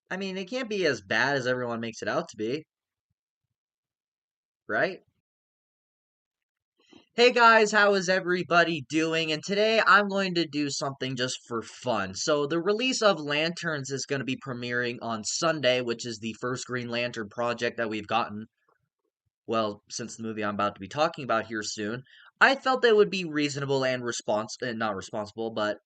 I mean, it can't be as bad as everyone makes it out to be, right? Hey guys, how is everybody doing? And today I'm going to do something just for fun. So, the release of Lanterns is going to be premiering on Sunday, which is the first Green Lantern project that we've gotten, well, since the movie I'm about to be talking about here soon. I felt that it would be reasonable and not responsible, but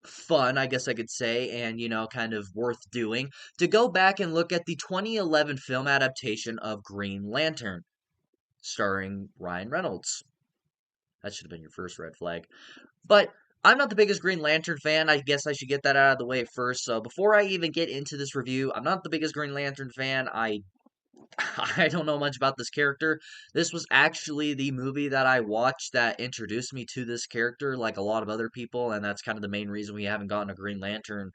fun, I guess I could say, and kind of worth doing to go back and look at the 2011 film adaptation of Green Lantern, starring Ryan Reynolds. That should have been your first red flag. But I'm not the biggest Green Lantern fan. I guess I should get that out of the way first. So before I even get into this review, I'm not the biggest Green Lantern fan. I don't know much about this character. This was actually the movie that I watched that introduced me to this character, like a lot of other people, and that's kind of the main reason we haven't gotten a Green Lantern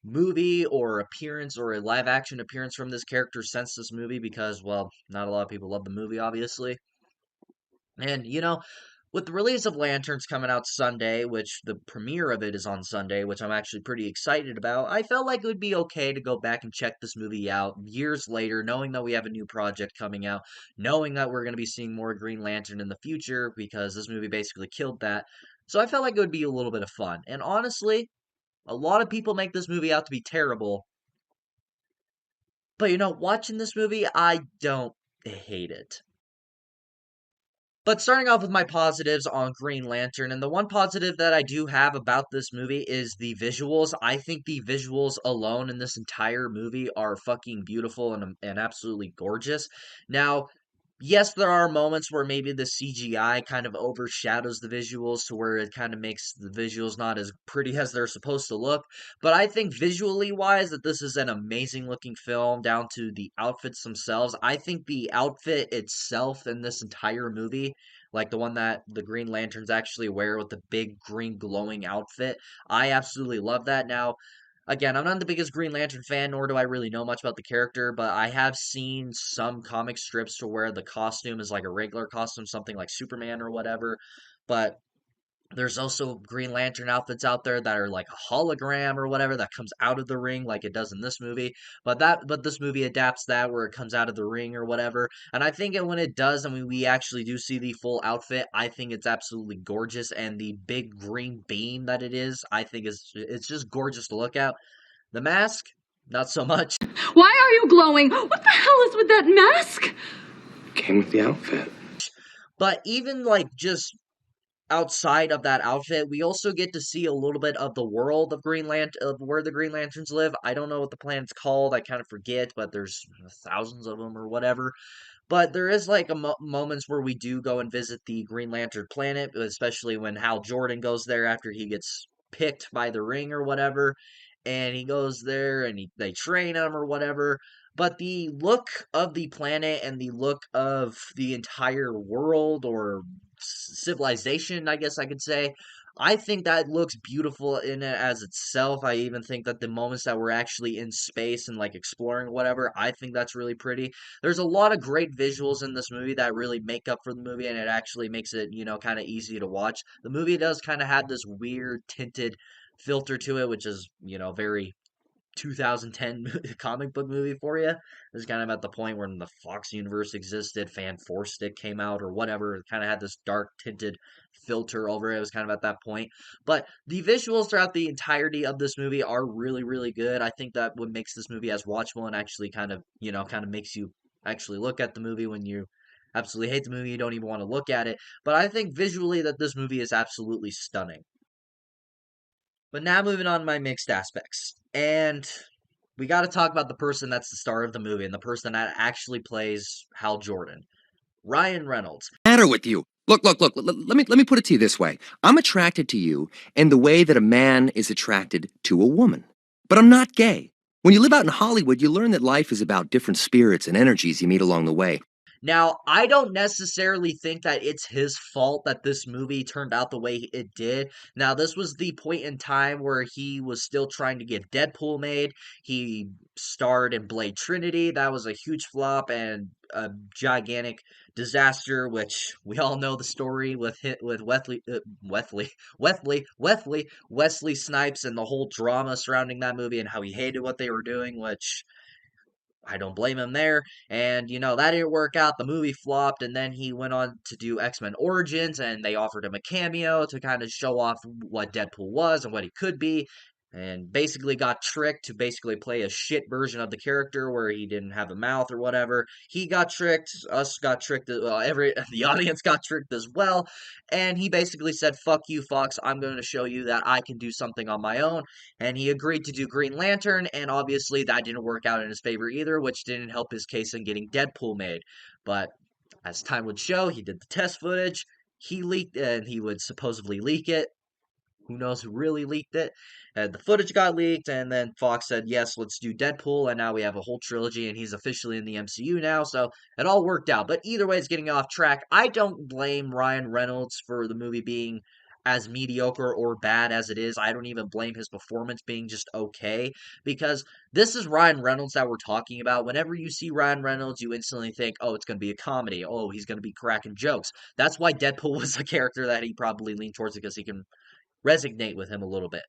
movie or appearance or a live action appearance from this character since this movie because, well, not a lot of people love the movie, obviously. And, with the release of Lanterns coming out Sunday, which the premiere of it is on Sunday, which I'm actually pretty excited about, I felt like it would be okay to go back and check this movie out years later, knowing that we have a new project coming out, knowing that we're going to be seeing more Green Lantern in the future, because this movie basically killed that. So I felt like it would be a little bit of fun. And honestly, a lot of people make this movie out to be terrible, but watching this movie, I don't hate it. But starting off with my positives on Green Lantern, and the one positive that I do have about this movie is the visuals. I think the visuals alone in this entire movie are fucking beautiful and absolutely gorgeous. Now, yes, there are moments where maybe the CGI kind of overshadows the visuals to where it kind of makes the visuals not as pretty as they're supposed to look. But I think visually wise that this is an amazing looking film down to the outfits themselves. I think the outfit itself in this entire movie, like the one that the Green Lanterns actually wear with the big green glowing outfit, I absolutely love that. Now, again, I'm not the biggest Green Lantern fan, nor do I really know much about the character, but I have seen some comic strips to where the costume is like a regular costume, something like Superman or whatever. But there's also Green Lantern outfits out there that are like a hologram or whatever that comes out of the ring like it does in this movie. But this movie adapts that where it comes out of the ring or whatever. And I think when it does, I mean we actually do see the full outfit. I think it's absolutely gorgeous, and the big green beam that it is, I think it's just gorgeous to look at. The mask, not so much. Why are you glowing? What the hell is with that mask? Came with the outfit. But even like just outside of that outfit, we also get to see a little bit of the world of of where the Green Lanterns live. I don't know what the planet's called. I kind of forget, but there's thousands of them or whatever. But there is like moments where we do go and visit the Green Lantern planet, especially when Hal Jordan goes there after he gets picked by the ring or whatever, and he goes there and they train him or whatever. But the look of the planet and the look of the entire world or civilization, I guess I could say, I think that looks beautiful in it as itself. I even think that the moments that we're actually in space and like exploring whatever, I think that's really pretty. There's a lot of great visuals in this movie that really make up for the movie, and it actually makes it, kind of easy to watch. The movie does kind of have this weird tinted filter to it, which is, very 2010 comic book movie for you. It's kind of at the point when the Fox universe existed, Fan Four Stick came out or whatever. It kind of had this dark tinted filter over it. It was kind of at that point. But the visuals throughout the entirety of this movie are really, really good. I think that what makes this movie as watchable and actually kind of makes you actually look at the movie when you absolutely hate the movie, you don't even want to look at it. But I think visually that this movie is absolutely stunning. But now moving on to my mixed aspects. And we got to talk about the person that's the star of the movie and the person that actually plays Hal Jordan, Ryan Reynolds. Matter with you? Look. Let me put it to you this way. I'm attracted to you in the way that a man is attracted to a woman. But I'm not gay. When you live out in Hollywood, you learn that life is about different spirits and energies you meet along the way. Now, I don't necessarily think that it's his fault that this movie turned out the way it did. Now, this was the point in time where he was still trying to get Deadpool made. He starred in Blade Trinity. That was a huge flop and a gigantic disaster, which we all know the story with Wesley Snipes and the whole drama surrounding that movie and how he hated what they were doing, which I don't blame him there. And, that didn't work out. The movie flopped, and then he went on to do X-Men Origins, and they offered him a cameo to kind of show off what Deadpool was and what he could be. And basically got tricked to basically play a shit version of the character where he didn't have a mouth or whatever. He got tricked, us got tricked, well, the audience got tricked as well. And he basically said, "Fuck you, Fox. I'm going to show you that I can do something on my own." And he agreed to do Green Lantern, and obviously that didn't work out in his favor either, which didn't help his case in getting Deadpool made. But as time would show, he did the test footage, he leaked, and he would supposedly leak it. Who knows who really leaked it? And the footage got leaked, and then Fox said, "Yes, let's do Deadpool," and now we have a whole trilogy, and he's officially in the MCU now, so it all worked out. But either way, it's getting off track. I don't blame Ryan Reynolds for the movie being as mediocre or bad as it is. I don't even blame his performance being just okay, because this is Ryan Reynolds that we're talking about. Whenever you see Ryan Reynolds, you instantly think, oh, it's going to be a comedy. Oh, he's going to be cracking jokes. That's why Deadpool was a character that he probably leaned towards, because he can resonate with him a little bit.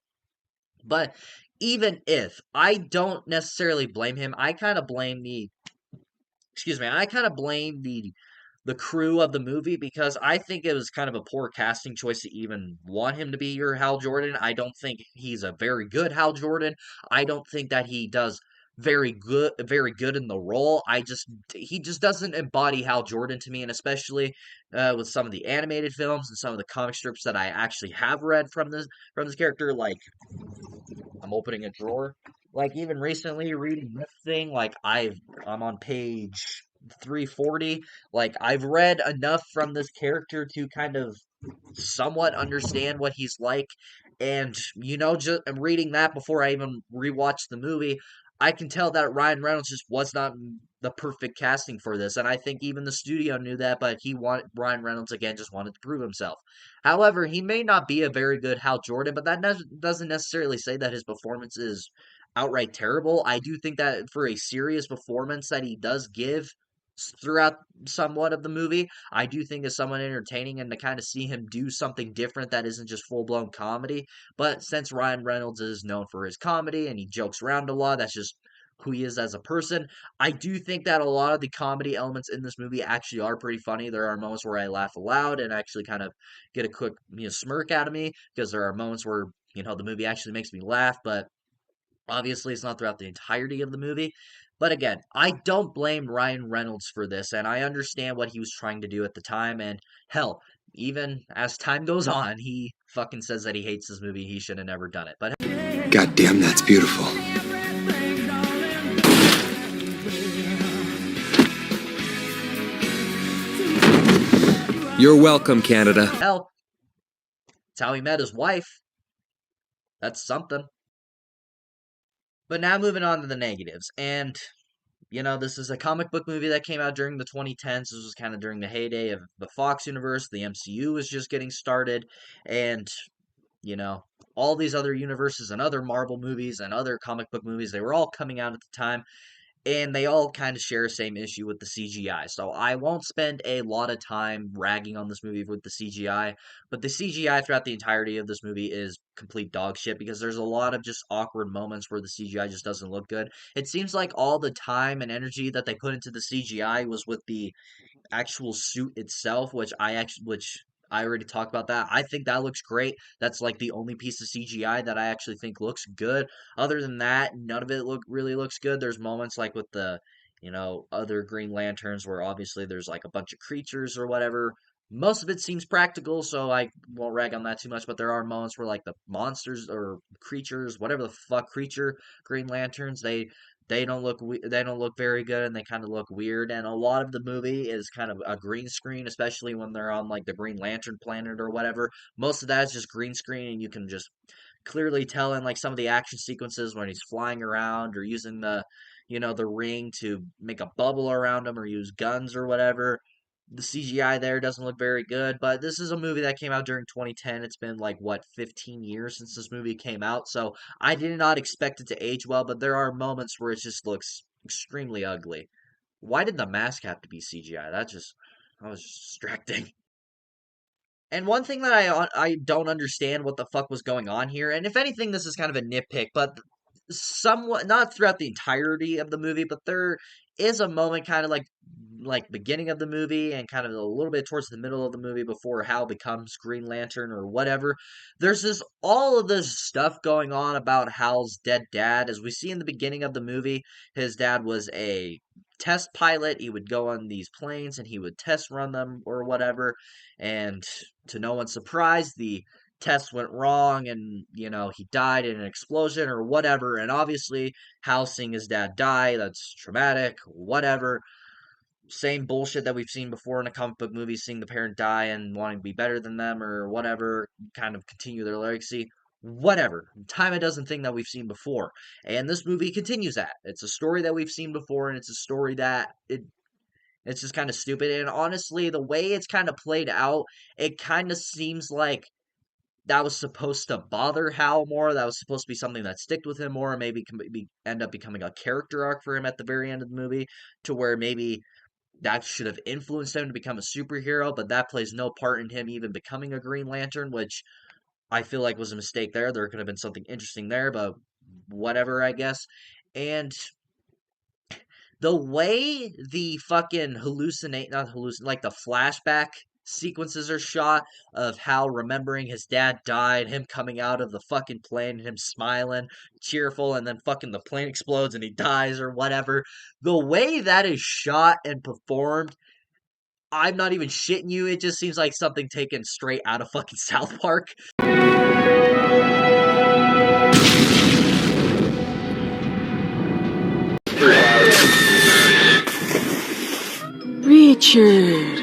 But even if I don't necessarily blame him, I kind of blame the crew of the movie, because I think it was kind of a poor casting choice to even want him to be your Hal Jordan. I don't think he's a very good Hal Jordan. I don't think that he does very good in the role. He just doesn't embody Hal Jordan to me, and especially with some of the animated films and some of the comic strips that I actually have read from this character. Like, I'm opening a drawer. Like, even recently reading this thing, like I'm on page 340. Like, I've read enough from this character to kind of somewhat understand what he's like. And, just reading that before I even rewatched the movie, I can tell that Ryan Reynolds just was not the perfect casting for this. And I think even the studio knew that, but Ryan Reynolds, again, just wanted to prove himself. However, he may not be a very good Hal Jordan, but that doesn't necessarily say that his performance is outright terrible. I do think that for a serious performance that he does give throughout somewhat of the movie, I do think is somewhat entertaining, and to kind of see him do something different that isn't just full blown comedy. But since Ryan Reynolds is known for his comedy and he jokes around a lot, that's just who he is as a person. I do think that a lot of the comedy elements in this movie actually are pretty funny. There are moments where I laugh aloud and actually kind of get a quick smirk out of me, because there are moments where the movie actually makes me laugh, but obviously it's not throughout the entirety of the movie. But again, I don't blame Ryan Reynolds for this, and I understand what he was trying to do at the time. And hell, even as time goes on, he fucking says that he hates this movie. He should have never done it. But God damn, that's beautiful. You're welcome, Canada. hell, it's how he met his wife. That's something. But now moving on to the negatives. And this is a comic book movie that came out during the 2010s. This was kind of during the heyday of the Fox universe. The MCU was just getting started. And, you know, all these other universes and other Marvel movies and other comic book movies, they were all coming out at the time. And they all kind of share the same issue with the CGI. So I won't spend a lot of time ragging on this movie with the CGI, but the CGI throughout the entirety of this movie is complete dog shit, because there's a lot of just awkward moments where the CGI just doesn't look good. It seems like all the time and energy that they put into the CGI was with the actual suit itself, which I already talked about that. I think that looks great. That's like the only piece of CGI that I actually think looks good. Other than that, none of it really looks good. There's moments like with the other Green Lanterns where obviously there's like a bunch of creatures or whatever. Most of it seems practical, so I won't rag on that too much. But there are moments where like the monsters or creatures, whatever the fuck creature Green Lanterns, they don't look very good, and they kind of look weird. And a lot of the movie is kind of a green screen, especially when they're on like the Green Lantern planet or whatever. Most of that is just green screen, and you can just clearly tell in like some of the action sequences when he's flying around or using the ring to make a bubble around him or use guns or whatever. The CGI there doesn't look very good, but this is a movie that came out during 2010. It's been like what 15 years since this movie came out, so I did not expect it to age well, but there are moments where it just looks extremely ugly. Why did the mask have to be CGI? That was just distracting. And one thing that I don't understand what the fuck was going on here, and if anything, this is kind of a nitpick, but somewhat not throughout the entirety of the movie, but there is a moment kind of like beginning of the movie and kind of a little bit towards the middle of the movie before Hal becomes Green Lantern or whatever. There's this all of this stuff going on about Hal's dead dad. As we see in the beginning of the movie, his dad was a test pilot. He would go on these planes and he would test run them or whatever. And to no one's surprise, the test went wrong and, he died in an explosion or whatever. And obviously, Hal seeing his dad die, that's traumatic, whatever. Same bullshit that we've seen before in a comic book movie, seeing the parent die and wanting to be better than them or whatever, kind of continue their legacy. Whatever. Time a dozen thing that we've seen before. And this movie continues that. It's a story that we've seen before, and it's a story that it's just kind of stupid. And honestly, the way it's kind of played out, it kind of seems like that was supposed to bother Hal more. That was supposed to be something that sticked with him more, maybe end up becoming a character arc for him at the very end of the movie, to where maybe that should have influenced him to become a superhero, but that plays no part in him even becoming a Green Lantern, which I feel like was a mistake there. There could have been something interesting there, but whatever, I guess. And the way the fucking like the flashback sequences are shot of Hal remembering his dad died, him coming out of the fucking plane, him smiling, cheerful, and then fucking the plane explodes and he dies or whatever. The way that is shot and performed, I'm not even shitting you. It just seems like something taken straight out of fucking South Park. Richard.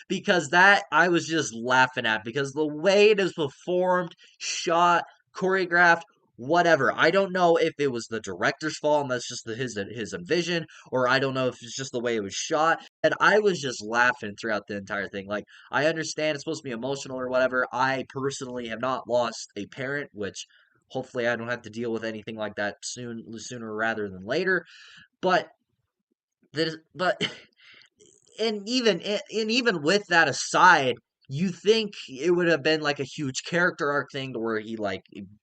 Because that I was just laughing at because the way it is performed, shot, choreographed, whatever. I don't know if it was the director's fault and that's just his vision, or I don't know if it's just the way it was shot. And I was just laughing throughout the entire thing. Like I understand it's supposed to be emotional or whatever. I personally have not lost a parent, which hopefully I don't have to deal with anything like that sooner rather than later. But but and even with that aside, you think it would have been like a huge character arc thing to where he like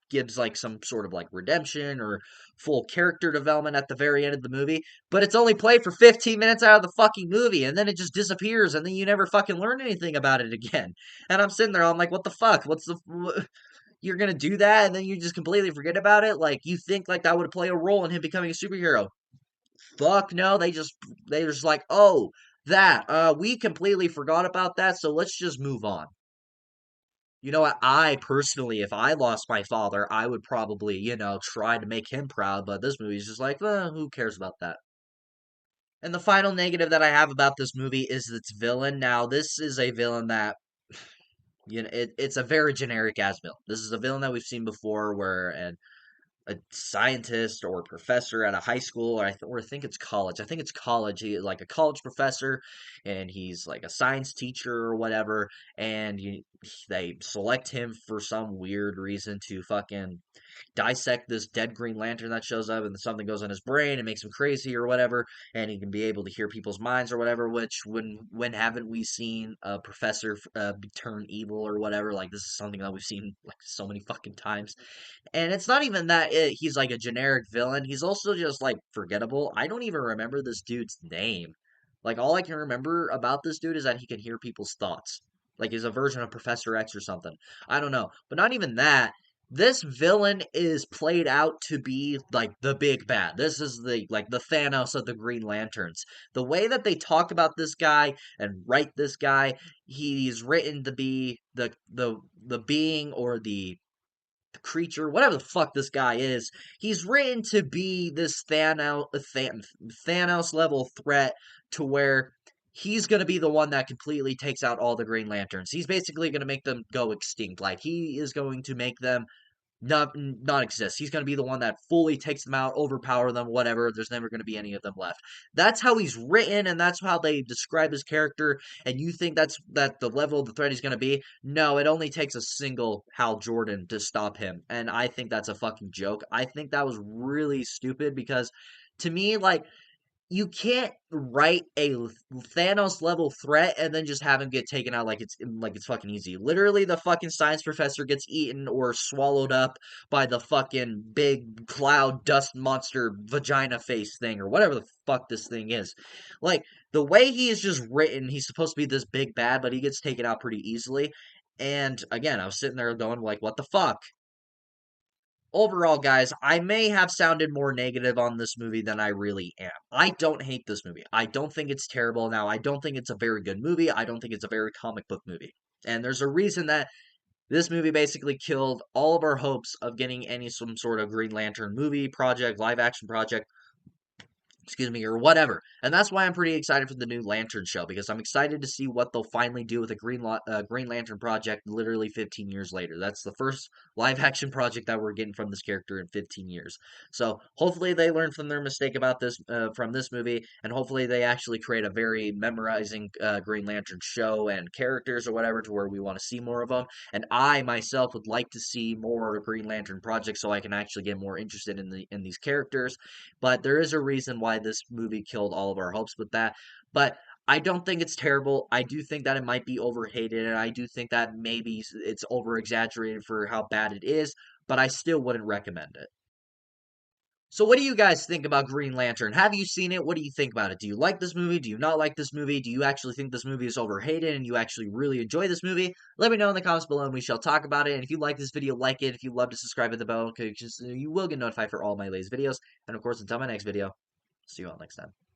gives like some sort of like redemption or full character development at the very end of the movie, but it's only played for 15 minutes out of the fucking movie and then it just disappears and then you never fucking learn anything about it again. And I'm sitting there, I'm like, what the fuck? You're gonna do that and then you just completely forget about it? Like you think like that would play a role in him becoming a superhero? Fuck no, they just like, oh, that we completely forgot about that, so let's just move on. You know what? I personally, if I lost my father, I would probably, try to make him proud, but this movie's just like, who cares about that? And the final negative that I have about this movie is its villain. Now, this is a villain that it's a very generic ass villain. This is a villain that we've seen before where a scientist or professor at a high school, or I think it's college. I think it's college. He like a college professor, and he's like a science teacher or whatever. And they select him for some weird reason to fucking dissect this dead Green Lantern that shows up, and something goes in his brain and makes him crazy or whatever, and he can be able to hear people's minds or whatever. Which when haven't we seen a professor turn evil or whatever? Like this is something that we've seen like so many fucking times. And it's not even that he's like a generic villain. He's also just like forgettable. I don't even remember this dude's name. Like all I can remember about this dude is that he can hear people's thoughts. Like he's a version of Professor X or something. I don't know. But not even that. This villain is played out to be like the big bad. This is the Thanos of the Green Lanterns. The way that they talk about this guy and write this guy, he's written to be the being or the creature, whatever the fuck this guy is, he's written to be this Thanos level threat to where he's going to be the one that completely takes out all the Green Lanterns. He's basically going to make them go extinct. Like, he is going to make them not exist. He's going to be the one that fully takes them out, overpower them, whatever. There's never going to be any of them left. That's how he's written, and that's how they describe his character. And you think that the level of the threat he's going to be? No, it only takes a single Hal Jordan to stop him, and I think that's a fucking joke. I think that was really stupid because, to me, like, you can't write a Thanos level threat and then just have him get taken out like it's fucking easy. Literally, the fucking science professor gets eaten or swallowed up by the fucking big cloud dust monster vagina face thing or whatever the fuck this thing is. Like, the way he is just written, he's supposed to be this big bad, but he gets taken out pretty easily. And again, I was sitting there going like, what the fuck? Overall, guys, I may have sounded more negative on this movie than I really am. I don't hate this movie. I don't think it's terrible. Now, I don't think it's a very good movie. I don't think it's a very comic book movie. And there's a reason that this movie basically killed all of our hopes of getting some sort of Green Lantern movie project, live action project, excuse me, or whatever. And that's why I'm pretty excited for the new Lantern show, because I'm excited to see what they'll finally do with a Green Lantern project literally 15 years later. That's the first live action project that we're getting from this character in 15 years. So hopefully they learn from their mistake about this from this movie, and hopefully they actually create a very memorizing Green Lantern show and characters or whatever to where we want to see more of them. And I myself would like to see more Green Lantern projects so I can actually get more interested in these characters. But there is a reason why this movie killed all of our hopes with that. But I don't think it's terrible. I do think that it might be overhated, and I do think that maybe it's over exaggerated for how bad it is, but I still wouldn't recommend it. So, what do you guys think about Green Lantern? Have you seen it? What do you think about it? Do you like this movie? Do you not like this movie? Do you actually think this movie is overhated and you actually really enjoy this movie? Let me know in the comments below and we shall talk about it. And if you like this video, like it. If you love to subscribe to the bell, because you will get notified for all my latest videos. And of course, until my next video, see you all next time.